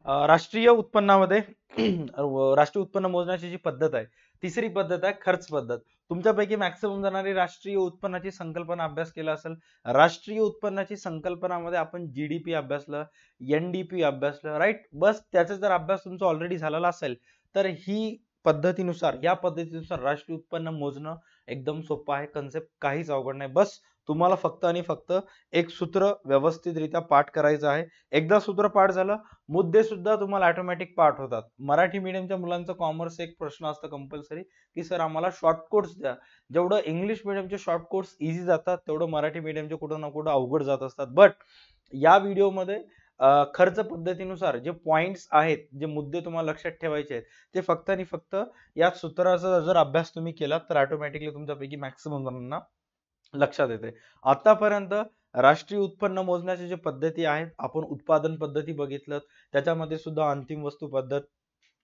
राष्ट्रीय उत्पन्नामध्ये राष्ट्रीय उत्पन्न मोजण्याची जी पद्धत आहे, तिसरी पद्धत आहे खर्च पद्धत. तुमच्यापैकी मॅक्सिमम जणांनी राष्ट्रीय उत्पन्नाची संकल्पना अभ्यास केला असेल. राष्ट्रीय उत्पन्नाची संकल्पनामध्ये आपण जीडीपी अभ्यासलं, एनडीपी अभ्यासलं, राईट. बस त्याचा जर अभ्यास तुमचा ऑलरेडी झालेला असेल तर या पद्धतीनुसार राष्ट्रीय उत्पन्न मोजणं एकदम सोपं आहे. कन्सेप्ट काहीच अवघड नाही. बस तुम्हाला फक्त आणि फक्त एक सूत्र व्यवस्थितरित्या पाठ करायचं आहे. एकदा सूत्र पाठ झालं, मुद्दे सुद्धा तुम्हाला ऑटोमॅटिक पाठ होतात. मराठी मीडियमच्या मुलांचा कॉमर्स एक प्रश्न असतो कंपल्सरी की सर आम्हाला शॉर्ट कोट्स द्या. जेवढं इंग्लिश मीडियमचे शॉर्ट कोट्स इझी जातात तेवढं मराठी मीडियमचे कुठं ना कुठं अवघड जात असतात. बट या व्हिडिओमध्ये खर्च पद्धतीनुसार जे पॉइंट्स आहेत, जे मुद्दे तुम्हाला लक्षात ठेवायचे आहेत, ते फक्त आणि फक्त या सूत्राचा जर अभ्यास तुम्ही केला तर ऑटोमॅटिकली तुमच्यापैकी मॅक्सिमम जणांना लक्षात येते. आतापर्यंत राष्ट्रीय उत्पन्न मोजण्याच्या जे पद्धती आहेत, आपण उत्पादन पद्धती बघितलं, त्याच्यामध्ये सुद्धा अंतिम वस्तू पद्धत,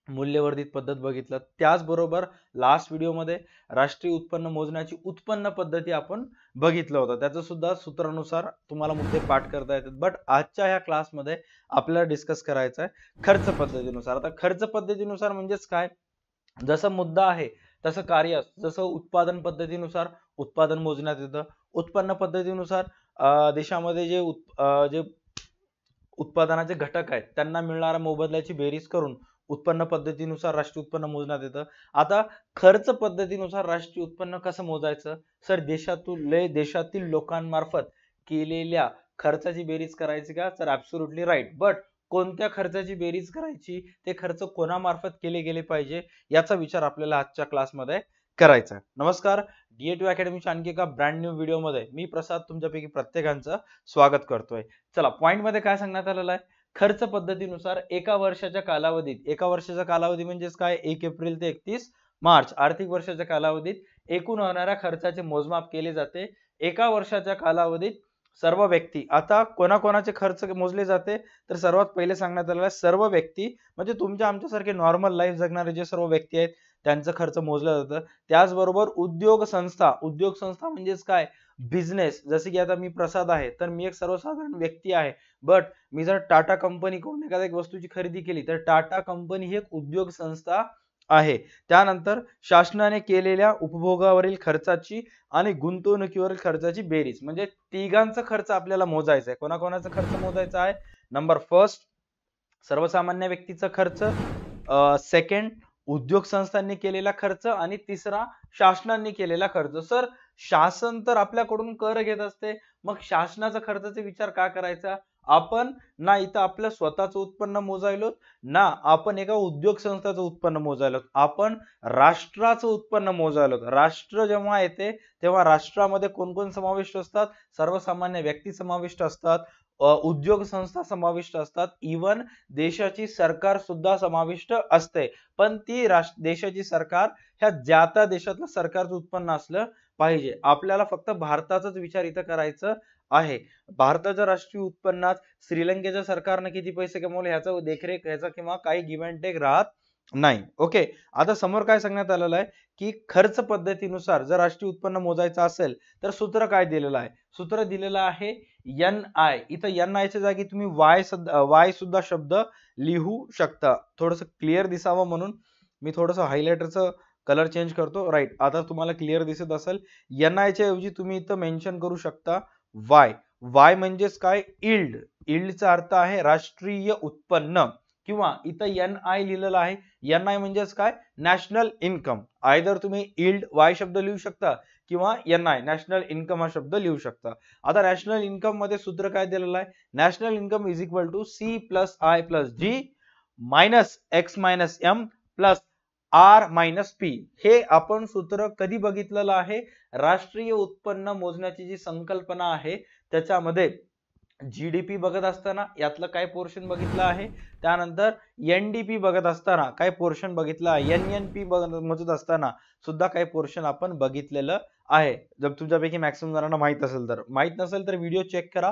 मूल्यवर्धित पद्धत बघितलं. त्याचबरोबर लास्ट व्हिडिओमध्ये राष्ट्रीय उत्पन्न मोजण्याची उत्पन्न पद्धती आपण बघितलं होतं. त्याचं सुद्धा सूत्रानुसार तुम्हाला मुद्दे पाठ करता येतात. बट आजच्या ह्या क्लासमध्ये आपल्याला डिस्कस करायचं आहे खर्च पद्धतीनुसार. आता खर्च पद्धतीनुसार म्हणजेच काय, जसं मुद्दा आहे तसं कार्य. जसं उत्पादन पद्धतीनुसार उत्पादन मोजण्यात येतं, उत्पन्न पद्धतीनुसार देशामध्ये जे उत्पादनाचे घटक आहेत त्यांना मिळणाऱ्या मोबदल्याची बेरीज करून उत्पन्न पद्धतीनुसार राष्ट्रीय उत्पन्न मोजण्यात येतं. आता खर्च पद्धतीनुसार राष्ट्रीय उत्पन्न कसं मोजायचं सर, देशातील लोकांमार्फत केलेल्या खर्चाची बेरीज करायची का, तर ऍब्सोल्युटली राईट. बट कोणत्या खर्चाची बेरीज करायची, ते खर्च कोणामार्फत केले गेले पाहिजे, याचा विचार आपल्याला आजच्या क्लासमध्ये करायचा आहे. नमस्कार, DA2 अकॅडमीच्या आणखी एका ब्रँड न्यू व्हिडिओमध्ये मी प्रसाद तुमच्यापैकी प्रत्येकांचं स्वागत करतोय. चला, पॉइंट मध्ये काय सांगण्यात आलेलं आहे, खर्च पद्धतीनुसार एका वर्षाचा कालावधी म्हणजेच काय, 1 एप्रिल ते 31 मार्च आर्थिक वर्षाच्या कालावधीत एकूण होणाऱ्या खर्चाचे मोजमाप केले जाते. एका वर्षाच्या कालावधीत सर्व व्यक्ती, आता कोणाकोणाचे खर्च मोजले जाते, तर सर्वात पहिले सांगण्यात आलेलं आहे सर्व व्यक्ती म्हणजे तुमच्या आमच्यासारखे नॉर्मल लाईफ जगणारे जे सर्व व्यक्ती आहेत त्यांचं खर्च मोजलं जातं. त्याचबरोबर उद्योग संस्था म्हणजेच काय, बिझनेस. जसे की आता मी प्रसाद आहे तर मी एक सर्वसाधारण व्यक्ती आहे, बट मी जर टाटा कंपनीकडून एखाद्या वस्तूची खरेदी केली तर टाटा कंपनी ही एक उद्योग संस्था आहे. त्यानंतर शासनाने केलेल्या उपभोगावरील खर्चाची आणि गुंतवणुकीवरील खर्चाची बेरीज, म्हणजे तिघांचा खर्च आपल्याला मोजायचा आहे. कोणाकोणाचा खर्च मोजायचा आहे, नंबर फर्स्ट सर्वसामान्य व्यक्तीचा खर्च, सेकंड उद्योग संस्थांनी केलेला खर्च, आणि तिसरा शासनाने केलेला खर्च. सर, शासन तर आपल्याकडून कर घेत असते, मग शासनाचा खर्चाचा विचार का करायचा, आपण ना इथं आपलं स्वतःचं उत्पन्न मोजायलो, ना आपण एका उद्योग संस्थेचं उत्पन्न मोजायलो, आपण राष्ट्राचं उत्पन्न मोजायलो. राष्ट्र जेव्हा येते तेव्हा राष्ट्रामध्ये कोण कोण समाविष्ट असतात, सर्वसामान्य व्यक्ती समाविष्ट असतात, उद्योग संस्था समाविष्ट असतात, इवन देशाची सरकार सुद्धा समाविष्ट असते. पण ती देशाची सरकार ह्या ज्या त्या देशातलं सरकारचं उत्पन्न असलं पाहिजे. आपल्याला फक्त भारताचाच विचार इथं करायचं आहे. भारताच्या राष्ट्रीय उत्पन्नात श्रीलंकेच्या सरकारने किती पैसे कमवले ह्याचा देखरेख ह्याचा किंवा काही गिव्ह अँड टेक राहत नाही. ओके, आता समोर काय सांगण्यात आलेलं आहे की खर्च पद्धतीनुसार जर राष्ट्रीय उत्पन्न मोजायचं असेल तर सूत्र काय दिलेलं आहे, सूत्र दिलेलं आहे NI. इथं NI च्या जागी तुम्ही वाय सुद्धा शब्द लिहू शकता. थोडस क्लिअर दिसावं म्हणून मी थोडस हायलायटरचं कलर चेंज करतो. राईट, आता तुम्हाला क्लिअर दिसत असेल. NI च्या ऐवजी तुम्ही इथं मेन्शन करू शकता वाय म्हणजेच काय, इल्डचा अर्थ आहे राष्ट्रीय उत्पन्न, किंवा इथं NI लिहिलेलं आहे. NI म्हणजेच काय, नॅशनल इन्कम. आयदर तुम्ही इल्ड वाय शब्द लिहू शकता किंवा NI नॅशनल इन्कम हा शब्द लिहू शकता. आता नॅशनल इन्कम मध्ये सूत्र काय दिलेलं आहे, national income is equal to C plus I plus G minus X minus M plus R minus P. हे आपण सूत्र कधी बघितलेलं आहे, राष्ट्रीय उत्पन्न मोजण्याची जी संकल्पना आहे त्याच्यामध्ये जीडीपी बघत असताना यातलं काय पोर्शन बघितलं आहे, त्यानंतर एनडीपी बघत असताना काय पोर्शन बघितलं आहे, NNP मोजत असताना सुद्धा काही पोर्शन आपण बघितलेलं आहे. जर तुमच्यापैकी मॅक्सिमम जणांना माहित असेल तर, माहित नसेल तर व्हिडिओ चेक करा.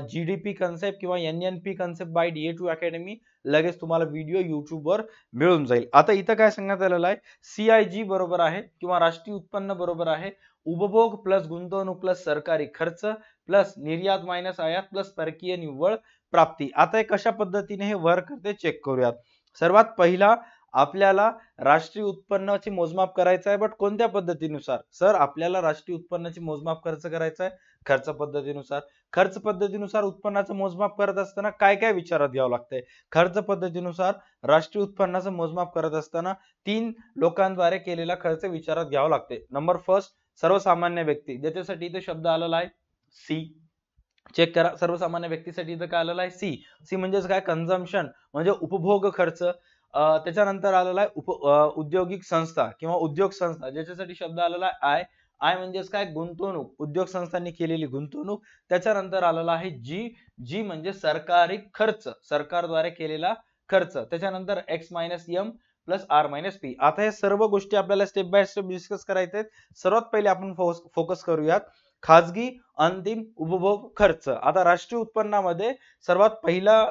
जीडीपी कन्सेप्ट किंवा NNP concept by DA2 academy, लगेच तुम्हाला व्हिडिओ YouTube वर मिळून जाईल. आता इथं काय सांगण्यात आलेलं आहे, CIG बरोबर आहे किंवा राष्ट्रीय उत्पन्न बरोबर आहे उपभोग प्लस गुंतवणूक प्लस सरकारी खर्च प्लस निर्यात मायनस आयात प्लस परकीय निव्वळ प्राप्ती. आता हे कशा पद्धतीने हे वर्क करते चेक करूयात. सर्वात पहिला आपल्याला राष्ट्रीय उत्पन्नाचे मोजमाप करायचं आहे, बट कोणत्या पद्धतीनुसार? सर आपल्याला राष्ट्रीय उत्पन्नाचे मोजमाप खर्च करायचं आहे खर्च पद्धतीनुसार. खर्च पद्धतीनुसार उत्पन्नाचं मोजमाप करत असताना काय काय विचारात घ्यावं लागतंय? खर्च पद्धतीनुसार राष्ट्रीय उत्पन्नाचं मोजमाप करत असताना 3 लोकांद्वारे केलेला खर्च विचारात घ्यावा लागते. नंबर फर्स्ट सर्वसामान्य व्यक्ती, ज्याच्यासाठी इथे शब्द आलेला आहे सी. चेक करा, सर्वसामान्य व्यक्तीसाठी इथं काय आलेलं आहे सी. सी म्हणजेच काय? कन्झम्पशन म्हणजे उपभोग खर्च. त्याच्यानंतर आलेला आहे औद्योगिक संस्था किंवा उद्योग संस्था, ज्याच्यासाठी शब्द आलेला आहे आय. आय म्हणजेच काय? गुंतवणूक, उद्योग संस्थांनी केलेली गुंतवणूक. त्याच्यानंतर आलेला आहे जी. जी म्हणजे सरकारी खर्च, सरकारद्वारे केलेला खर्च. त्याच्यानंतर X minus M plus R minus P. आता हे सर्व गोष्टी आपल्याला स्टेप बाय स्टेप डिस्कस करायचे आहेत. सर्वात पहिले आपण फोकस करूयात खाजगी अंतिम उपभोग खर्च. आता राष्ट्रीय उत्पन्नामध्ये सर्वात पहिला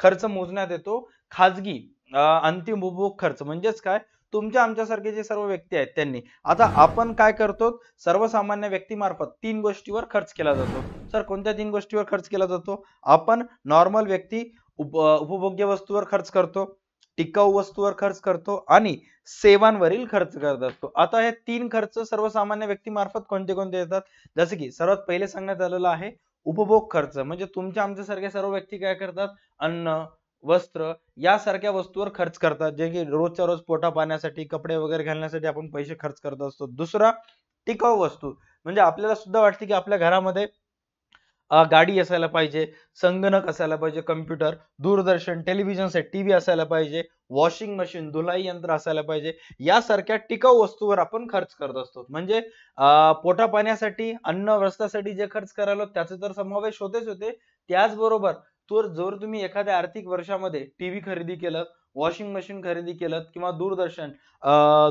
खर्च मोजण्यात येतो खाजगी अंतिम उपभोग खर्च. म्हणजेच काय? तुमच्या आमच्यासारखे जे सर्व व्यक्ती आहेत त्यांनी. आता आपण काय करतो? सर्वसामान्य व्यक्तीमार्फत 3 गोष्टीवर खर्च केला जातो. सर कोणत्या 3 गोष्टीवर खर्च केला जातो? आपण नॉर्मल व्यक्ती उपभोग्य वस्तूवर खर्च करतो, टिकाऊ वस्तूवर खर्च करतो आणि सेवांवरील खर्च करत असतो. आता हे 3 खर्च सर्वसामान्य व्यक्तीमार्फत कोणते कोणते येतात? जसे की सर्वात पहिले सांगण्यात आलेलं आहे उपभोग खर्च. म्हणजे तुमच्या आमच्यासारख्या सर्व व्यक्ती काय करतात? अन्न, वस्त्र यासारख्या वस्तूवर खर्च करतात, जे की रोजच्या रोज पोटा पाण्यासाठी, कपडे वगैरे घालण्यासाठी आपण पैसे खर्च करत असतो. दुसरा टिकाऊ वस्तू, म्हणजे आपल्याला सुद्धा वाटते की आपल्या घरामध्ये गाडी असायला पाहिजे, संगणक असायला पाहिजे, कम्प्युटर, दूरदर्शन, टेलिव्हिजन सेट, टीव्ही असायला पाहिजे, वॉशिंग मशीन, धुलाई यंत्र असायला पाहिजे. यासारख्या टिकाऊ वस्तूवर आपण खर्च करत असतो. म्हणजे पोटा पाण्यासाठी, अन्न वस्त्रासाठी जे खर्च करायला त्याचा तर समावेश होतेच होते. त्याचबरोबर जर तुम्ही एखाद्या आर्थिक वर्षामध्ये टीव्ही खरेदी केलं, वॉशिंग मशीन खरेदी केलं किंवा दूरदर्शन,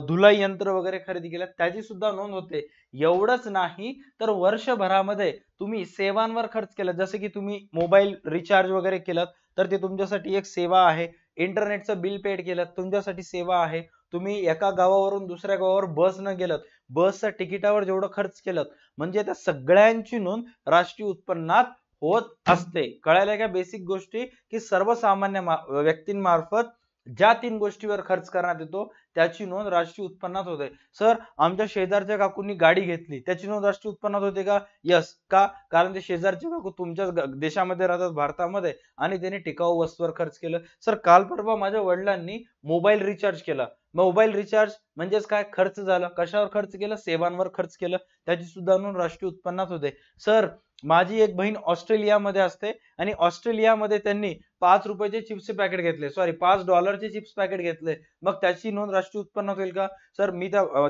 धुलाई यंत्र वगैरे खरेदी केलं, त्याची सुद्धा नोंद होते. एवढंच नाही तर वर्षभरामध्ये तुम्ही सेवांवर खर्च केला, जसे की तुम्ही मोबाईल रिचार्ज वगैरे केलं तर ते तुमच्यासाठी एक सेवा आहे. इंटरनेटचं बिल पेड केलं तुमच्यासाठी सेवा आहे. तुम्ही एका गावावरून दुसऱ्या गावावर बस न गेलं, बसच्या तिकिटावर जेवढं खर्च केलं, म्हणजे त्या सगळ्यांची नोंद राष्ट्रीय उत्पन्नात होत असते. कळायला का बेसिक गोष्टी? की सर्वसामान्य व्यक्तींमार्फत ज्या 3 गोष्टीवर खर्च करण्यात येतो त्याची नोंद राष्ट्रीय उत्पन्नात होते. सर आमच्या शेजारच्या काकूंनी गाडी घेतली, त्याची नोंद राष्ट्रीय उत्पन्नात होते का? यस. का? कारण ते शेजारचे काकू तुमच्याच देशामध्ये राहतात, भारतामध्ये, आणि त्यांनी टिकाऊ वस्तूवर खर्च केलं. सर काल परवा माझ्या वडिलांनी मोबाईल रिचार्ज केला. मोबाईल रिचार्ज म्हणजेच काय? खर्च झाला. कशावर खर्च केलं? सेवांवर खर्च केलं. त्याची सुद्धा नोंद राष्ट्रीय उत्पन्नात होते. सर माझी एक बहीण ऑस्ट्रेलियामध्ये असते आणि ऑस्ट्रेलियामध्ये त्यांनी 5 रुपयाचे चिप्सचे पॅकेट घेतले, सॉरी $5 चिप्स पॅकेट घेतले, मग त्याची नोंद राष्ट्रीय उत्पन्नात होईल का? सर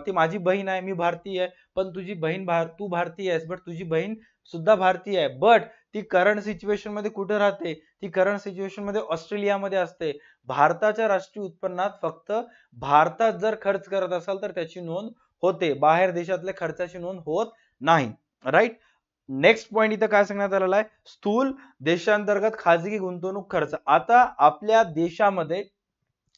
ती माझी बहीण आहे, मी भारतीय आहे, पण तू भारतीय आहेस, बट तुझी बहीण सुद्धा भारतीय आहे, बट ती करंट सिच्युएशन मध्ये कुठे राहते? ती करंट सिच्युएशन मध्ये ऑस्ट्रेलियामध्ये असते. भारताच्या राष्ट्रीय उत्पन्नात फक्त भारतात जर खर्च करत असाल तर त्याची नोंद होते, बाहेर देशातल्या खर्चाची नोंद होत नाही. राईट. नेक्स्ट पॉइंट इथं काय सांगण्यात आलेला आहे? स्थूल देशांतर्गत खाजगी गुंतवणूक खर्च. आता आपल्या देशामध्ये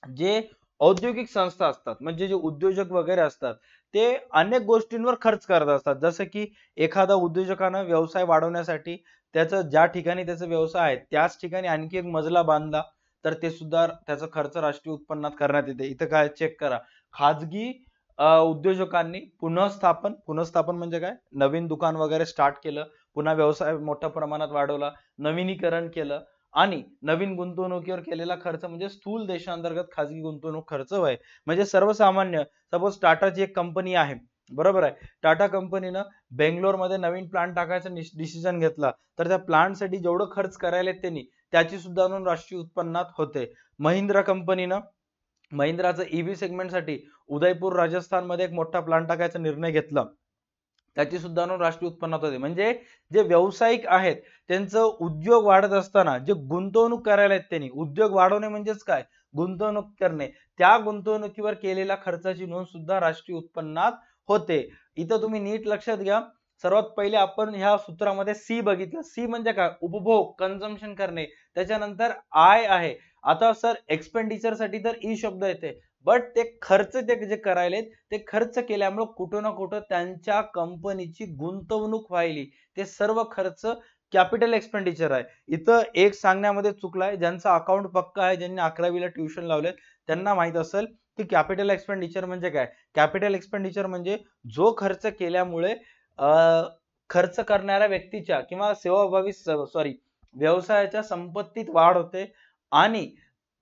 जे औद्योगिक संस्था असतात, म्हणजे जे उद्योजक वगैरे असतात, ते अनेक गोष्टींवर खर्च करत असतात. जसं की एखादा उद्योजकानं व्यवसाय वाढवण्यासाठी त्याचं ज्या ठिकाणी त्याचा व्यवसाय आहे त्याच ठिकाणी आणखी एक मजला बांधला तर ते सुद्धा त्याचा खर्च राष्ट्रीय उत्पन्नात करण्यात येते. इथं काय चेक करा, खाजगी उद्योजकांनी पुनःस्थापन म्हणजे काय? नवीन दुकान वगैरे स्टार्ट केलं, पुन्हा व्यवसाय मोठ्या प्रमाणात वाढवला, नवीनीकरण केलं आणि नवीन गुंतवणुकीवर केलेला खर्च म्हणजे स्थूल देशांतर्गत खाजगी गुंतवणूक खर्च होय. म्हणजे सर्वसामान्य, सपोज टाटाची एक कंपनी आहे, बरोबर आहे, टाटा कंपनीनं बेंगलोरमध्ये नवीन प्लांट टाकायचा डिसिजन घेतला तर त्या प्लांट साठी जेवढं खर्च करायला त्यांनी त्याची सुद्धा नोंद राष्ट्रीय उत्पन्नात होते. महिंद्रा कंपनीनं महिंद्राचं ईव्ही सेगमेंटसाठी उदयपूर राजस्थान मध्ये एक मोठा प्लांट टाकायचा निर्णय घेतला, त्याची सुद्धा नोंद राष्ट्रीय उत्पन्नात होते. म्हणजे जे व्यावसायिक आहेत त्यांचं उद्योग वाढत असताना जे गुंतवणूक करायला आहेत त्यांनी, उद्योग वाढवणे म्हणजेच काय? गुंतवणूक करणे, त्या गुंतवणुकीवर केलेल्या खर्चाची नोंद सुद्धा राष्ट्रीय उत्पन्नात होते. इथं तुम्ही नीट लक्षात घ्या. सर्वात पहिले आपण ह्या सूत्रामध्ये सी बघितलं. सी म्हणजे काय? उपभोग, कन्झम्पशन करणे. त्याच्यानंतर आय आहे. आता सर एक्सपेंडिचर साठी तर ई शब्द येते, बट ते खर्च ते जे करायलेत ते खर्च केल्यामुळे कुठं ना कुठं त्यांच्या कंपनीची गुंतवणूक व्हायली, ते सर्व खर्च कॅपिटल एक्सपेंडिचर आहे. इथं एक सांगण्यामध्ये चुकलाय, ज्यांचं अकाउंट पक्का आहे, ज्यांनी 11वी ला ट्युशन लावलेत त्यांना माहित असेल की कॅपिटल एक्सपेंडिचर म्हणजे काय. कॅपिटल एक्सपेंडिचर म्हणजे जो खर्च केल्यामुळे खर्च करणाऱ्या व्यक्तीच्या किंवा सेवाभावी सॉरी व्यवसायाच्या संपत्तीत वाढ होते आणि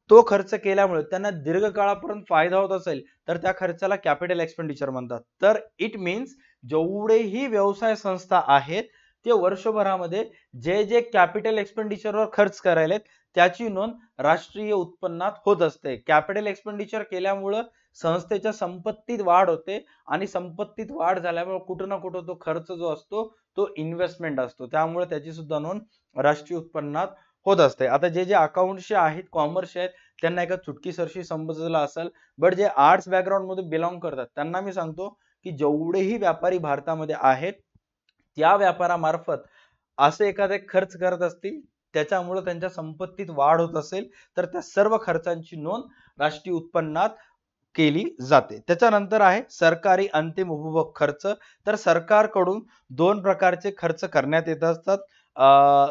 तो खर्च केल्यामुळे त्यांना दीर्घकाळापर्यंत फायदा होत असेल तर त्या खर्चाला कॅपिटल एक्सपेंडिचर म्हणतात. तर इट मीन्स जेवढेही व्यवसाय संस्था आहेत ते वर्षभरामध्ये जे जे कॅपिटल एक्सपेंडिचरवर खर्च करायलेत त्याची नोंद राष्ट्रीय उत्पन्नात होत असते. कॅपिटल एक्सपेंडिचर केल्यामुळे संस्थेच्या संपत्तीत वाढ होते आणि संपत्तीत वाढ झाल्यामुळे कुठं ना कुठं तो खर्च जो असतो तो इन्व्हेस्टमेंट असतो, त्यामुळे त्याची सुद्धा नोंद राष्ट्रीय उत्पन्नात होत असते. आता जे जे अकाउंटचे आहेत, कॉमर्सचे आहेत, त्यांना एका चुटकीसरशी समजलं असेल, बट जे आर्ट्स बॅकग्राऊंड मध्ये बिलॉंग करतात त्यांना मी सांगतो की जेवढेही व्यापारी भारतामध्ये आहेत त्या व्यापारामार्फत असे एखादे खर्च करत असतील त्याच्यामुळे त्यांच्या संपत्तीत वाढ होत असेल तर त्या सर्व खर्चांची नोंद राष्ट्रीय उत्पन्नात केली जाते. त्याच्यानंतर आहे सरकारी अंतिम उपभोग खर्च. तर सरकारकडून दोन प्रकारचे खर्च करण्यात येत असतात.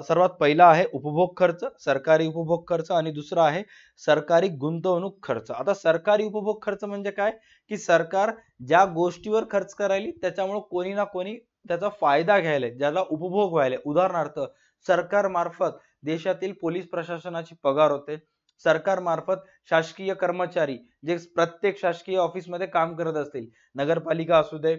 सर्वात पहिला आहे उपभोग खर्च, सरकारी उपभोग खर्च, आणि दुसरा आहे सरकारी गुंतवणूक खर्च. आता सरकारी उपभोग खर्च म्हणजे काय की सरकार ज्या गोष्टीवर खर्च करायली त्याच्यामुळे कोणी ना कोणी त्याचा फायदा घ्यायला, ज्याला उपभोग व्हायला. उदाहरणार्थ सरकार मार्फत देशातील पोलीस प्रशासनाची पगार होते, सरकार मार्फत शासकीय कर्मचारी जे प्रत्येक शासकीय ऑफिस मध्ये काम करत असतील, नगरपालिका असू दे,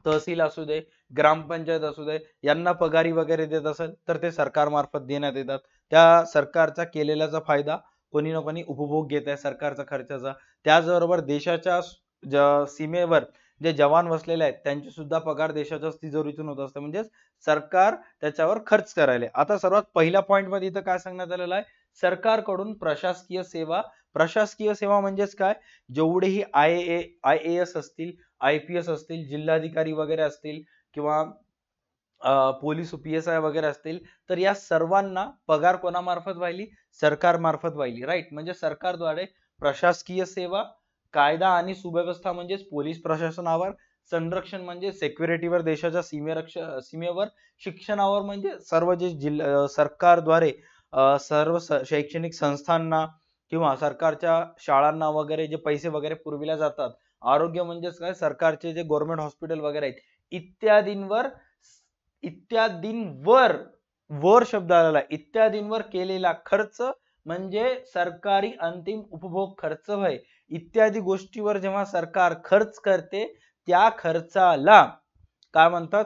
तहसील असू दे, ग्रामपंचायत असू दे, यांना पगारी वगैरे देत असेल तर ते सरकार मार्फत देण्यात येतात. त्या सरकारचा केलेल्याचा फायदा कोणी ना कोणी उपभोग घेत आहे सरकारचा खर्चाचा. त्याचबरोबर देशाच्या सीमेवर जे जवान बसलेले आहेत त्यांची सुद्धा पगार देशाच्या तिजोरीतून होत असते, म्हणजे सरकार त्याच्यावर खर्च करायला. आता सर्वात पहिल्या पॉइंट मध्ये इथं काय सांगण्यात आलेलं आहे, सरकारकडून प्रशासकीय सेवा. प्रशासकीय सेवा म्हणजेच काय, जेवढेही IAS असतील, IPS असतील, जिल्हाधिकारी वगैरे असतील किंवा पोलीस PSI वगैरे असतील तर या सर्वांना पगार कोणामार्फत व्हायली, सरकार मार्फत व्हायली. राईट, म्हणजे सरकारद्वारे प्रशासकीय सेवा, कायदा आणि सुव्यवस्था म्हणजेच पोलीस प्रशासनावर, संरक्षण म्हणजे सिक्युरिटीवर देशाच्या सीमेवर, शिक्षणावर म्हणजे सर्व जे सरकारद्वारे सर्व शैक्षणिक संस्थांना किंवा सरकारच्या शाळांना वगैरे जे पैसे वगैरे पुरविल्या जातात, आरोग्य म्हणजेच काय, सरकारचे जे गव्हर्नमेंट हॉस्पिटल वगैरे आहेत इत्यादींवर वर शब्द आलेला आहे, इत्यादींवर केलेला खर्च म्हणजे सरकारी अंतिम उपभोग खर्च होय. इत्यादी गोष्टीवर जेव्हा सरकार खर्च करते त्या खर्चाला काय म्हणतात,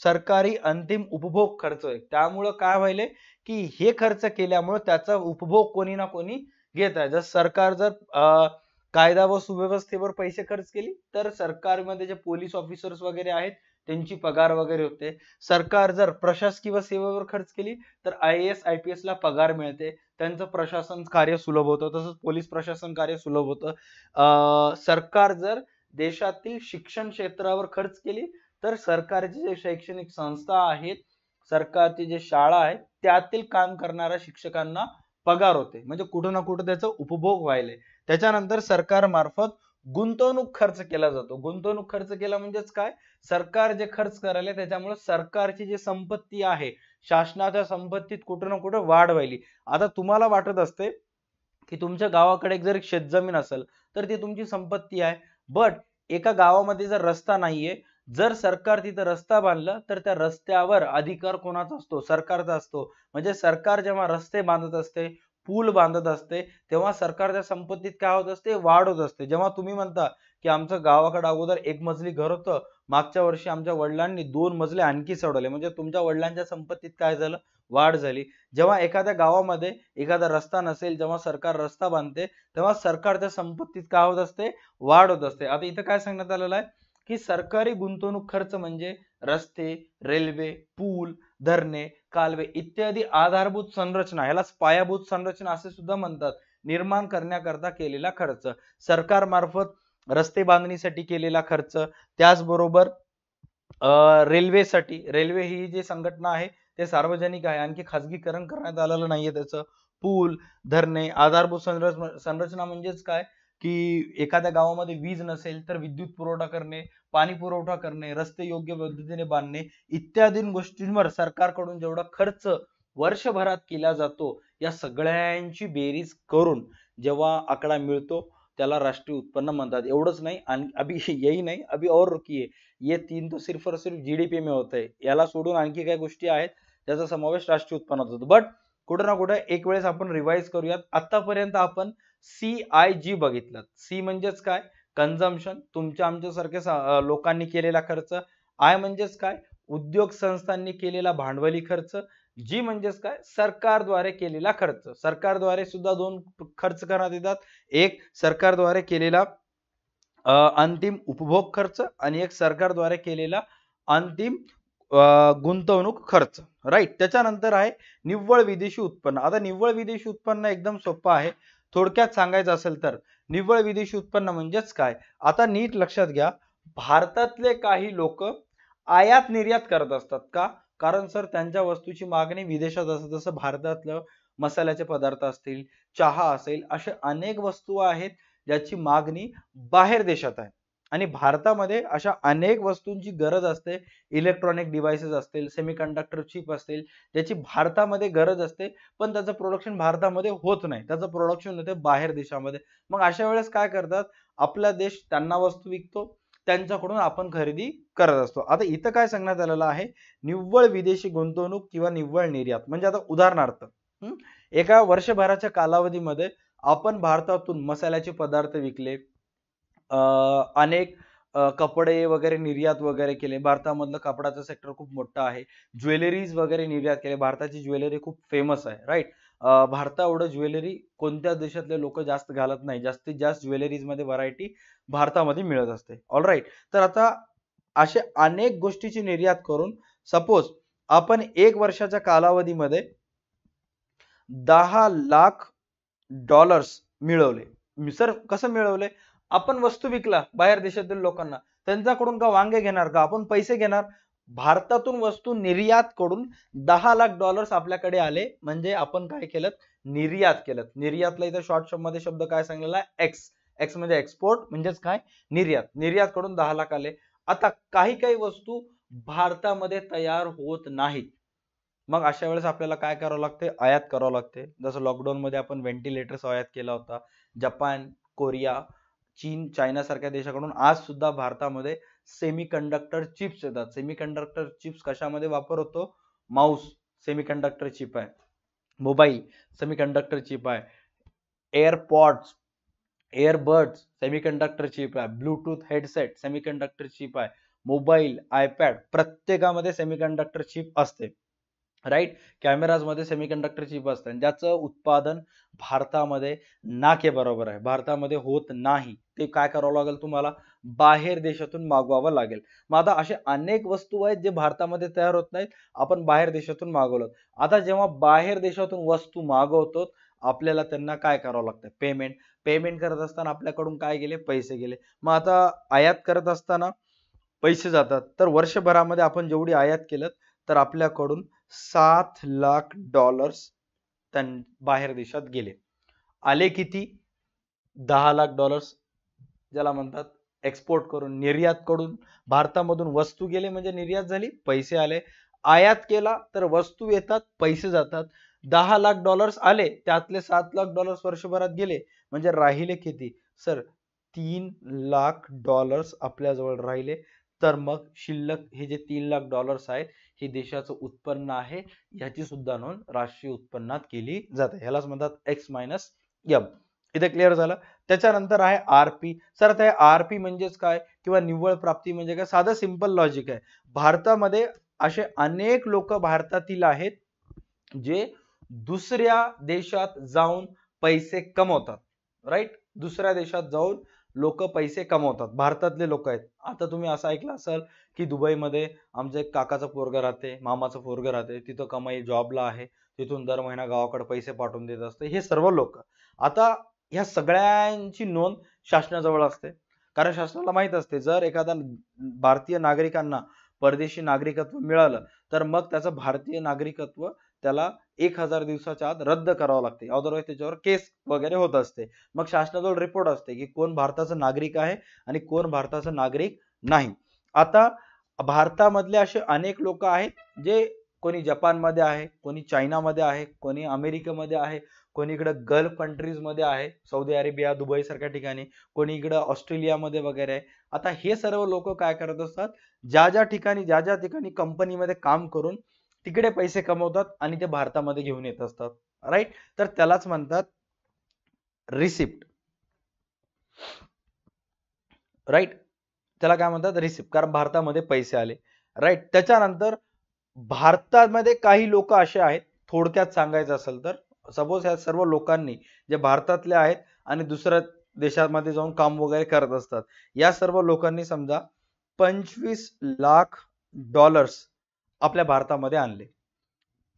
सरकारी अंतिम उपभोग खर्च होय. त्यामुळे काय व्हायले की हे खर्च केल्यामुळे त्याचा उपभोग कोणी ना कोणी घेत आहे. जर सरकार जर कायदा व सुव्यवस्थेवर पैसे खर्च केली तर सरकारमध्ये जे पोलीस ऑफिसर्स वगैरे आहेत त्यांची पगार वगैरे होते. सरकार जर प्रशासकीय सेवेवर खर्च केली तर IAS IPS ला पगार मिळते, त्यांचं प्रशासन कार्य सुलभ होतं, तसंच पोलीस प्रशासन कार्य सुलभ होतं. सरकार जर देशातील शिक्षण क्षेत्रावर खर्च केली तर सरकारची जे शैक्षणिक संस्था आहेत, सरकारची जे शाळा आहेत त्यातील काम करणाऱ्या शिक्षकांना पगार होते, म्हणजे कुठं ना कुठं त्याचा उपभोग व्हायले. त्याच्यानंतर सरकार मार्फत गुंतवणूक खर्च केला जातो. गुंतवणूक खर्च केला म्हणजेच काय, सरकार जे खर्च करायला त्याच्यामुळे सरकारची जी संपत्ती आहे, शासनाच्या संपत्तीत कुठं ना कुठं वाढ व्हायली. आता तुम्हाला वाटत असते की तुमच्या गावाकडे जर शेतजमीन असेल तर ती तुमची संपत्ती आहे, बट एका गावामध्ये जर रस्ता नाहीये, जर सरकार तिथं रस्ता बांधला तर त्या रस्त्यावर अधिकार कोणाचा असतो, सरकारचा असतो. म्हणजे सरकार जेव्हा रस्ते बांधत असते, पूल बांधत असते तेव्हा सरकारच्या संपत्तीत काय होत असते, वाढ होत असते. जेव्हा तुम्ही म्हणता की आमचं गावाकडे अगोदर एक मजली घर होतं, मागच्या वर्षी आमच्या वडिलांनी 2 मजले आणखी चढवले, म्हणजे तुमच्या वडिलांच्या संपत्तीत काय झालं, वाढ झाली. जेव्हा एखाद्या गावामध्ये एखादा रस्ता नसेल, जेव्हा सरकार रस्ता बांधते तेव्हा सरकारच्या संपत्तीत काय होत असते, वाढ होत असते. आता इथं काय सांगण्यात आलेलं आहे की सरकारी गुंतवणूक खर्च म्हणजे रस्ते, रेल्वे, पूल, धरणे, कालवे इत्यादी आधारभूत संरचना, ह्यालाच पायाभूत संरचना असे सुद्धा म्हणतात, निर्माण करण्याकरता केलेला खर्च. सरकार मार्फत रस्ते बांधणीसाठी केलेला खर्च, त्याचबरोबर रेल्वेसाठी, रेल्वे ही जी संघटना आहे ते सार्वजनिक आहे, आणखी खाजगीकरण करण्यात आलेलं नाहीये त्याचं. पूल, धरणे, आधारभूत संरचना म्हणजेच काय, की एखाद्या गावामध्ये वीज नसेल तर विद्युत पुरवठा करणे, पाणी पुरवठा करणे, रस्ते योग्य पद्धतीने बांधणे इत्यादी गोष्टींवर सरकारकडून जेवढा खर्च वर्षभरात केला जातो, या सगळ्यांची बेरीज करून जेव्हा आकडा मिळतो त्याला राष्ट्रीय उत्पन्न म्हणतात. एवढंच नाही, आणि अभी यही नाही, अभी और रुकिए, ये 3 तो सिर्फ और सिर्फ जीडीपी में होता है. याला सोडून आणखी काही गोष्टी आहेत त्याचा समावेश राष्ट्रीय उत्पन्नात होतो. बट कुठे ना कुठे एक वेळेस आपण रिवाइज करूयात. आतापर्यंत आपण CIG बघितलं. सी म्हणजेच काय? कन्झम्पशन, तुमच्या आमच्यासारख्या लोकांनी केलेला खर्च. आय म्हणजेच काय? उद्योग संस्थांनी केलेला भांडवली खर्च. जी म्हणजेच काय? सरकारद्वारे केलेला खर्च. सरकारद्वारे सुद्धा दोन खर्च करण्यात येतात. एक सरकारद्वारे केलेला अंतिम उपभोग खर्च आणि एक सरकारद्वारे केलेला अंतिम गुंतवणूक खर्च. राईट. त्याच्यानंतर आहे निव्वळ विदेशी उत्पन्न. आता निव्वळ विदेशी उत्पन्न एकदम सोपं आहे. थोडक्यात सांगायचं असेल तर निव्वळ विदेशी उत्पन्न म्हणजेच काय? आता नीट लक्षात घ्या, भारतातले काही लोक आयात निर्यात करत असतात का? कारण सर त्यांच्या वस्तूची मागणी विदेशात असते. जसं भारतातलं मसाल्याचे पदार्थ असतील, चहा असेल, अशा अनेक वस्तू आहेत ज्याची मागणी बाहेर देशात आहे आणि भारतामध्ये अशा अनेक वस्तूंची गरज असते. इलेक्ट्रॉनिक डिव्हाइसेस असतील, सेमीकंडक्टर चिप असतील, ज्याची भारतामध्ये गरज असते, पण त्याचं प्रोडक्शन भारतामध्ये होत नाही. त्याचं प्रोडक्शन होते बाहेर देशामध्ये. मग अशा वेळेस काय करतात? आपला देश त्यांना वस्तू विकतो, त्यांच्याकडून आपण खरेदी करत असतो. आता इथं काय सांगण्यात आलेलं आहे? निव्वळ विदेशी गुंतवणूक किंवा निव्वळ निर्यात. म्हणजे आता उदाहरणार्थ एका वर्षभराच्या कालावधीमध्ये आपण भारतातून मसाल्याचे पदार्थ विकले, अनेक कपडे वगैरे निर्यात वगैरे केले. भारतामधलं कपडाचं सेक्टर खूप मोठं आहे. ज्वेलरीज वगैरे निर्यात केले. भारताची ज्वेलरी खूप फेमस आहे. राईट. भारताएवढं ज्वेलरी कोणत्या देशातले लोक जास्त घालत नाही. जास्तीत जास्त ज्वेलरीज मध्ये व्हरायटी भारतामध्ये मिळत असते. All right. तर आता असे अनेक गोष्टीची निर्यात करून सपोज आपण एक वर्षाच्या कालावधीमध्ये 10 लाख डॉलर्स मिळवले. सर कसं मिळवले? आपण वस्तू विकला बाहेर देशातील लोकांना, त्यांच्याकडून का वांगे घेणार का? आपण पैसे घेणार. भारतातून वस्तू निर्यात करून 10 लाख डॉलर्स आपल्याकडे आले. म्हणजे आपण काय केलं? निर्यात केलं. निर्यातला इथं शॉर्ट मध्ये शब्द काय सांगलेला आहे? एक्स. एक्स म्हणजे एक्सपोर्ट, म्हणजेच काय? निर्यात. निर्यात करून 10 लाख आले. आता काही काही वस्तू भारतामध्ये तयार होत नाहीत. मग अशा वेळेस आपल्याला काय करावं लागते? आयात करावं लागते. जसं लॉकडाऊन मध्ये आपण व्हेंटिलेटर्स आयात केला होता. जपान, कोरिया, चीन, चायना सारख्या देशाकडून आज सुद्धा भारतामध्ये सेमीकंडक्टर चिप्स येतात. सेमीकंडक्टर चिप्स कशामध्ये वापर होतो? माऊस सेमीकंडक्टर चिप आहे, मोबाईल सेमीकंडक्टर चिप आहे, एअरपॉड्स, एअरबड्स सेमीकंडक्टर चिप आहे, ब्लूटूथ हेडसेट सेमीकंडक्टर चिप आहे, मोबाईल, आयपॅड प्रत्येकामध्ये सेमीकंडक्टर चिप असते. राईट. कॅमेराज मध्ये सेमीकंडक्टर चिप असते, ज्याचं उत्पादन भारतामध्ये ना के बरोबर आहे, भारतामध्ये होत नाही. ते काय करावं लागेल? तुम्हाला बाहेर देशातून मागवावं लागेल. मग आता असे अनेक वस्तू आहेत जे भारतामध्ये तयार होत नाहीत, आपण बाहेर देशातून मागवलं. आता जेव्हा बाहेर देशातून वस्तू मागवतो, आपल्याला त्यांना काय करावं लागतं? पेमेंट. पेमेंट करत असताना आपल्याकडून काय गेले? पैसे गेले. मग आता आयात करत असताना पैसे जातात. तर वर्षभरामध्ये आपण जेवढी आयात केलं तर आपल्याकडून 7 लाख डॉलर्स बाहेर देशात गेले. आले किती? 10 लाख डॉलर्स, ज्याला म्हणतात एक्सपोर्ट करून, निर्यात करून भारतामधून वस्तू गेले म्हणजे निर्यात झाली, पैसे आले. आयात केला तर वस्तू येतात, पैसे जातात. 10 लाख डॉलर्स आले, त्यातले 7 लाख डॉलर्स वर्षभरात गेले, म्हणजे राहिले किती? सर 3 लाख डॉलर्स आपल्याजवळ राहिले. तर मग शिल्लक हे जे 3 लाख डॉलर्स आहेत, हे देशाचं उत्पन्न आहे. याची सुद्धा नोंद राष्ट्रीय उत्पन्नात केली जाते. ह्यालाच म्हणतात एक्स मायनस एम. इथे क्लिअर झालं. त्याच्यानंतर आहे आरपी. सर आता आरपी म्हणजेच काय किंवा निव्वळ प्राप्ती म्हणजे काय? साधं सिंपल लॉजिक आहे. भारतामध्ये असे अनेक लोक भारतातील आहेत जे दुसऱ्या देशात जाऊन पैसे कमवतात. राईट. दुसऱ्या देशात जाऊन लोक पैसे कमवतात, भारतातले लोक आहेत. आता तुम्ही असं ऐकलं असाल की दुबईमध्ये आमचं एक काकाचं पोरग राहते, मामाचं पोरग राहते, तिथं कमाई जॉबला आहे, तिथून दर महिना गावाकडे पैसे पाठवून देत असते. हे सर्व लोक. आता ह्या सगळ्यांची नोंद शासनाजवळ असते, कारण शासनाला माहित असते जर एखादा भारतीय नागरिकांना परदेशी नागरिकत्व मिळालं तर मग त्याचं भारतीय नागरिकत्व त्याला 1000 दिवसाच्या आत रद्द करावं लागते, अदरवाईज त्याच्यावर केस वगैरे होत असते. मग शासनाजवळ रिपोर्ट असते की कोण भारताचा नागरिक आहे आणि कोण भारताचा नागरिक नाही. आता भारतामधले असे अनेक लोक आहेत जे कोणी जपानमध्ये आहे, कोणी चायनामध्ये आहे, कोणी अमेरिकेमध्ये आहे, कोणी इकडे गल्फ कंट्रीज मध्ये आहे, सौदी अरेबिया, दुबई सारख्या ठिकाणी, कोणी इकडे ऑस्ट्रेलियामध्ये वगैरे आहे. आता हे सर्व लोक काय करत असतात, ज्या ज्या ठिकाणी कंपनीमध्ये काम करून तिकडे पैसे कमवतात आणि ते भारतामध्ये घेऊन येत असतात, राईट. तर त्यालाच म्हणतात रिसिप्ट, राईट. त्याला काय म्हणतात, रिसिप्ट, कारण भारतामध्ये पैसे आले, राईट. त्याच्यानंतर भारतामध्ये काही लोक असे आहेत, थोडक्यात सांगायचं असेल तर, सपोज ह्या सर्व लोकांनी जे भारतातले आहेत आणि दुसऱ्या देशामध्ये जाऊन काम वगैरे करत असतात, या सर्व लोकांनी समजा 25 लाख डॉलर्स आपल्या भारतामध्ये आणले.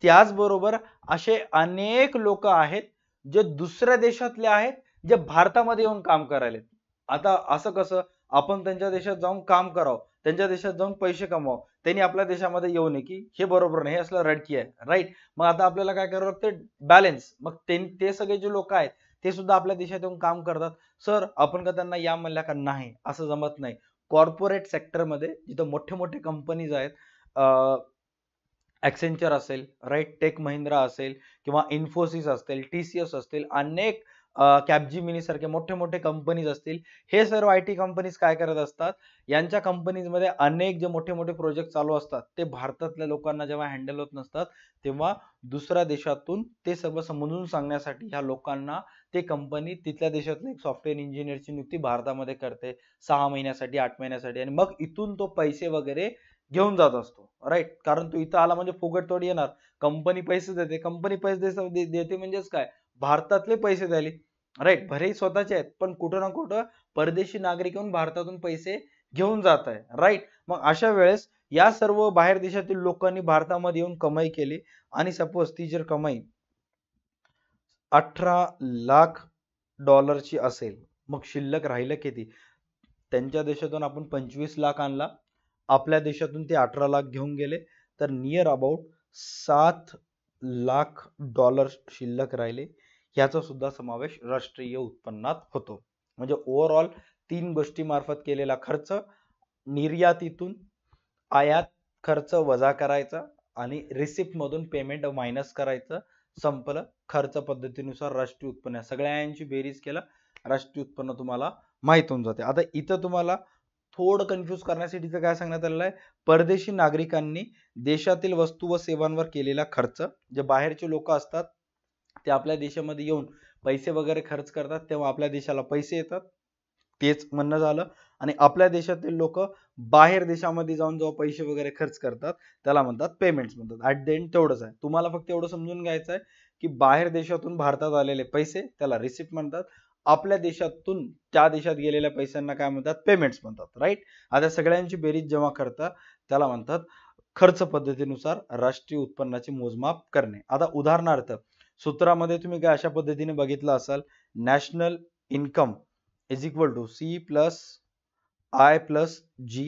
त्याचबरोबर असे अनेक लोक आहेत जे दुसऱ्या देशातले आहेत, जे भारतामध्ये येऊन काम करायले. आता असं कसं, आपण त्यांच्या देशात जाऊन काम करावं, त्यांच्या देशात जाऊन पैसे कमवावं, त्यांनी आपल्या देशामध्ये येऊ नये, की हे बरोबर नाही, हे असलं रडकी आहे, राईट. मग आता आपल्याला काय करावं लागतं, बॅलन्स. मग ते सगळे जे लोक आहेत ते सुद्धा आपल्या देशात येऊन काम करतात. सर आपण का त्यांना या म्हणल्या का, नाही, असं जमत नाही. कॉर्पोरेट सेक्टरमध्ये जिथं मोठे मोठे कंपनीज आहेत, ॲक्सेंचर असेल, राईट, टेक महिंद्रा असेल, किंवा इन्फोसिस असतील, TCS असतील, अनेक कॅपजिमिनी सारखे मोठे मोठे कंपनीज असतील, हे सर्व IT कंपनीज काय करत असतात, यांच्या कंपनीजमध्ये अनेक जे मोठे मोठे प्रोजेक्ट चालू असतात ते भारतातल्या लोकांना जेव्हा हँडल होत नसतात, तेव्हा दुसऱ्या देशातून ते सर्व समजून सांगण्यासाठी ह्या लोकांना ते कंपनी तिथल्या देशातले एक सॉफ्टवेअर इंजिनियरची नियुक्ती भारतामध्ये करते 6 महिन्यासाठी, 8 महिन्यासाठी, आणि मग इथून तो पैसे वगैरे घेऊन जात असतो, राईट. कारण तो इथं आला म्हणजे फुकट थोडी येणार, कंपनी पैसे देते. कंपनी पैसे देते म्हणजेच काय, भारतातले पैसे द्यायले, राईट. भलेही स्वतःचे आहेत, पण कुठं ना कुठं परदेशी नागरिक येऊन भारतातून पैसे घेऊन जात आहे, राईट. मग अशा वेळेस या सर्व बाहेर देशातील लोकांनी भारतामध्ये येऊन कमाई केली, आणि सपोज ती जर कमाई 18 लाख डॉलरची असेल, मग शिल्लक राहिलं किती, त्यांच्या देशातून आपण 25 लाख आणला, आपल्या देशातून ते 18 लाख घेऊन गेले, तर नियर अबाउट 7 लाख डॉलर शिल्लक राहिले. ह्याचा सुद्धा समावेश राष्ट्रीय उत्पन्नात होतो. म्हणजे ओव्हरऑल 3 गोष्टी मार्फत केलेला खर्च, निर्यातीतून आयात खर्च वजा करायचा आणि रिसिप्ट मधून पेमेंट मायनस करायचं, संपलं. खर्च पद्धतीनुसार राष्ट्रीय उत्पन्न, सगळ्यांची बेरीज केला, राष्ट्रीय उत्पन्न तुम्हाला माहित होऊन जाते. आता इथं तुम्हाला थोडं कन्फ्यूज करण्यासाठी काय सांगण्यात आलेलं आहे, परदेशी नागरिकांनी देशातील वस्तू व सेवांवर केलेला खर्च, जे बाहेरचे लोक असतात ते आपल्या देशामध्ये येऊन पैसे वगैरे खर्च करतात, तेव्हा आपल्या देशाला पैसे येतात, तेच म्हणणं झालं. आणि आपल्या देशातील लोक बाहेर देशामध्ये जाऊन जेव्हा पैसे वगैरे खर्च करतात त्याला म्हणतात पेमेंट्स म्हणतात. ऍट द एंड तेवढंच आहे, तुम्हाला फक्त एवढं समजून घ्यायचं आहे की बाहेर देशातून भारतात आलेले पैसे त्याला रिसिप्ट म्हणतात, आपल्या देशातून त्या देशात गेलेल्या पैशांना काय म्हणतात, पेमेंट्स म्हणतात, राईट. आता सगळ्यांची बेरीज जेव्हा करतात त्याला म्हणतात खर्च पद्धतीनुसार राष्ट्रीय उत्पन्नाचे मोजमाप करणे. आता उदाहरणार्थ सूत्रामध्ये तुम्ही काय अशा पद्धतीने बघितलं असाल, national income is equal to C plus I plus G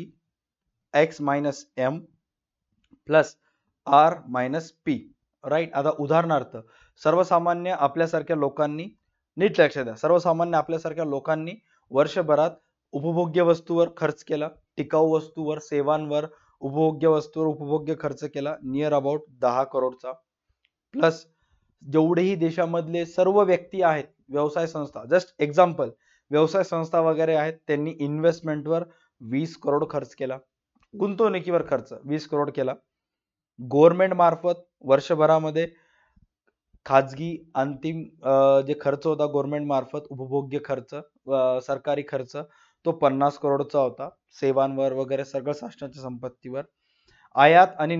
X minus M plus R minus P, right. आता उदाहरणार्थ सर्वसामान्य आपल्यासारख्या लोकांनी, नीट लक्षात द्या, सर्वसामान्य आपल्यासारख्या लोकांनी वर्षभरात उपभोग्य वस्तूवर खर्च केला, टिकाऊ वस्तूवर, सेवांवर, उपभोग्य वस्तूवर उपभोग्य खर्च केला नियर अबाउट 10 करोडचा, प्लस जेवढेही देशामधले सर्व व्यक्ती आहेत, व्यवसाय संस्था, जस्ट एक्झाम्पल, व्यवसाय संस्था वगैरे आहेत, त्यांनी इन्व्हेस्टमेंटवर 20 करोड खर्च केला, गुंतवणुकीवर खर्च 20 करोड केला. गव्हर्नमेंट मार्फत वर्षभरामध्ये खाजगी अंतिम जे खर्च होता गव्हर्नमेंट मार्फत, उपभोग्य खर्च, सरकारी खर्च, तो 50 करोडचा होता, सेवांवर वगैरे सगळं शासनाच्या संपत्तीवर. आयात आणि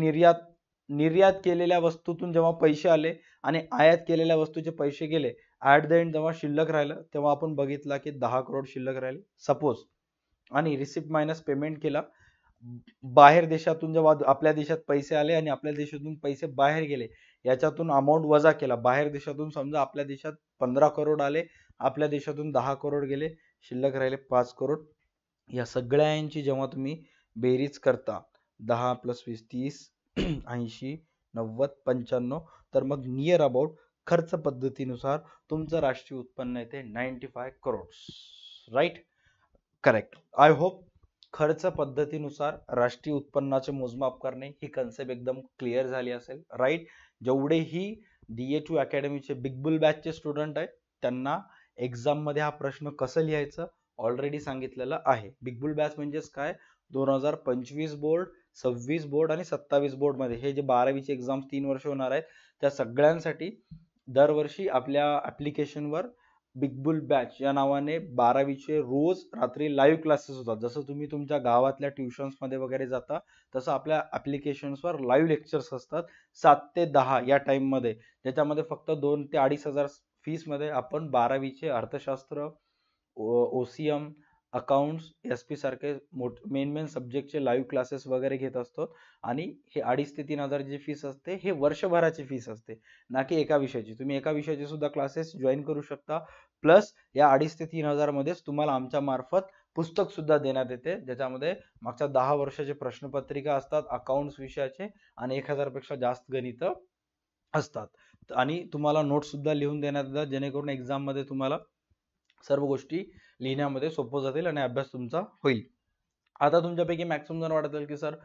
निर्यात केलेल्या वस्तूतून जेव्हा पैसे आले आणि आयात केलेल्या वस्तूचे पैसे गेले, ऍट द एंड जेव्हा शिल्लक राहिलं तेव्हा आपण बघितला की 10 करोड शिल्लक राहिले सपोज, आणि रिसिप्ट मायनस पेमेंट केला. बाहेर देशातून जेव्हा आपल्या देशात पैसे आले आणि आपल्या देशातून पैसे बाहेर गेले, याच्यातून अमाऊंट वजा केला. बाहेर देशातून समजा आपल्या देशात 15 करोड आले, आपल्या देशातून 10 करोड गेले, शिल्लक राहिले 5 करोड. या सगळ्यांची जेव्हा तुम्ही बेरीज करता, 10 + 20 30, 80, 90, 95, तर मग नियर अबाउट खर्च पद्धतीनुसार तुमचं राष्ट्रीय उत्पन्न येते 95 crore right. Correct. I hope खर्च पद्धतीनुसार राष्ट्रीय उत्पन्नाचे मोजमाप करणे ही कन्सेप्ट एकदम क्लिअर झाली असेल राईट. जेवढेही DA2 अकॅडमीचे बिग बुल बॅचचे स्टुडंट आहेत त्यांना एक्झाम मध्ये हा प्रश्न कसं लिहायचं ऑलरेडी सांगितलेलं आहे. बिग बुल बॅच म्हणजेच काय, 2025 बोर्ड, 26 बोर्ड आणि 27 बोर्ड मध्ये हे जे 12वीचे एक्झाम 3 वर्ष होणार आहेत त्या सगळ्यांसाठी दरवर्षी आपल्या ऍप्लिकेशनवर बिग बुल बॅच या नावाने 12वीचे रोज रात्री लाईव्ह क्लासेस होतात. जसं तुम्ही तुमच्या गावातल्या ट्युशन्स मध्ये वगैरे जाता तसं आपल्या ऍप्लिकेशन्सवर लाईव्ह लेक्चर्स असतात 7 ते 10 या टाइम मध्ये, ज्याच्यामध्ये फक्त 2 ते 2.5 हजार फीस मध्ये आपण 12वीचे अर्थशास्त्र, OCM, अकाउंट्स, SP सारखे मेन सब्जेक्टचे लाईव्ह क्लासेस वगैरे घेत असतो. आणि हे 2.5 ते 3 हजार जी फीस असते हे वर्षभराची फीस असते, ना की एका विषयाची. तुम्ही एका विषयाचे सुद्धा क्लासेस जॉईन करू शकता. प्लस या 2.5 ते 3 हजार मध्येच तुम्हाला आमच्या मार्फत पुस्तक सुद्धा देण्यात येते, ज्याच्यामध्ये मागच्या 10 वर्षाचे प्रश्नपत्रिका असतात अकाउंट्स विषयाचे आणि 1000 पेक्षा जास्त गणित असतात. आणि तुम्हाला नोट्स सुद्धा लिहून देण्यात येतात, जेणेकरून एक्झाम मध्ये तुम्हाला सर्व गोष्टी लिहिण्यामध्ये सोपं जातील आणि अभ्यास तुमचा होईल. आता तुमच्यापैकी मॅक्सिमम जण वाटत असेल की सर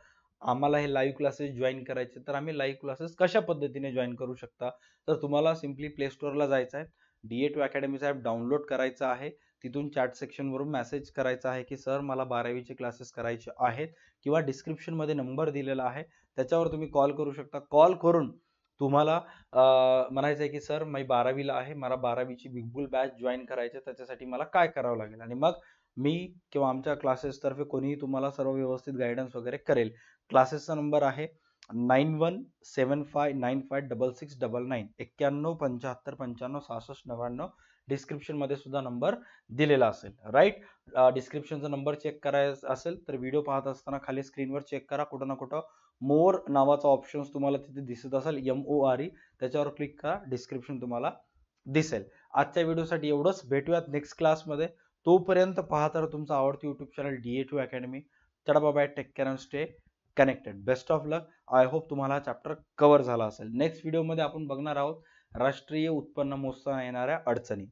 आम्हाला हे लाईव्ह क्लासेस जॉईन करायचे, तर आम्ही लाईव्ह क्लासेस कशा पद्धतीने जॉईन करू शकता. तर तुम्हाला सिम्पली प्ले स्टोअरला जायचं आहे, DA2 अकॅडमीचा ॲप डाउनलोड करायचा आहे, तिथून चॅट सेक्शन वरून मेसेज करायचा आहे की सर मला 12वीचे क्लासेस करायचे आहेत, किंवा डिस्क्रिप्शन मध्ये नंबर दिलेला आहे त्याच्यावर तुम्ही कॉल करू शकता. कॉल करून तुम्हाला म्हणायचं आहे की सर मी 12वीला आहे, मला 12वीची बिग बुल बॅच जॉईन करायची, त्याच्यासाठी मला काय करावं लागेल. आणि मग मी किंवा आमच्या क्लासेस तर्फे कोणीही तुम्हाला सर्व व्यवस्थित गायडन्स वगैरे करेल. क्लासेसचा नंबर आहे 9175956699 9175956599. डिस्क्रिप्शन मध्ये सुद्धा नंबर दिलेला असेल राईट. डिस्क्रिप्शनचा नंबर चेक करायचा असेल तर व्हिडिओ पाहत असताना खाली स्क्रीनवर चेक करा, कुठं ना कुठं मोर नावाचा ऑप्शन तुम्हाला तिथे दिसत असेल, MORE, त्याच्यावर क्लिक करा, डिस्क्रिप्शन तुम्हाला दिसेल. आजच्या व्हिडिओसाठी एवढंच, भेटूयात नेक्स्ट क्लासमध्ये. तोपर्यंत पाहत राहा तुमचा आवडती युट्यूब चॅनल DA2 अकॅडमी. चला bye, take care and stay connected. Best of luck. I hope तुम्हाला हा चॅप्टर कव्हर झाला असेल. नेक्स्ट व्हिडिओमध्ये आपण बघणार आहोत राष्ट्रीय उत्पन्न मोजताना येणाऱ्या अडचणी.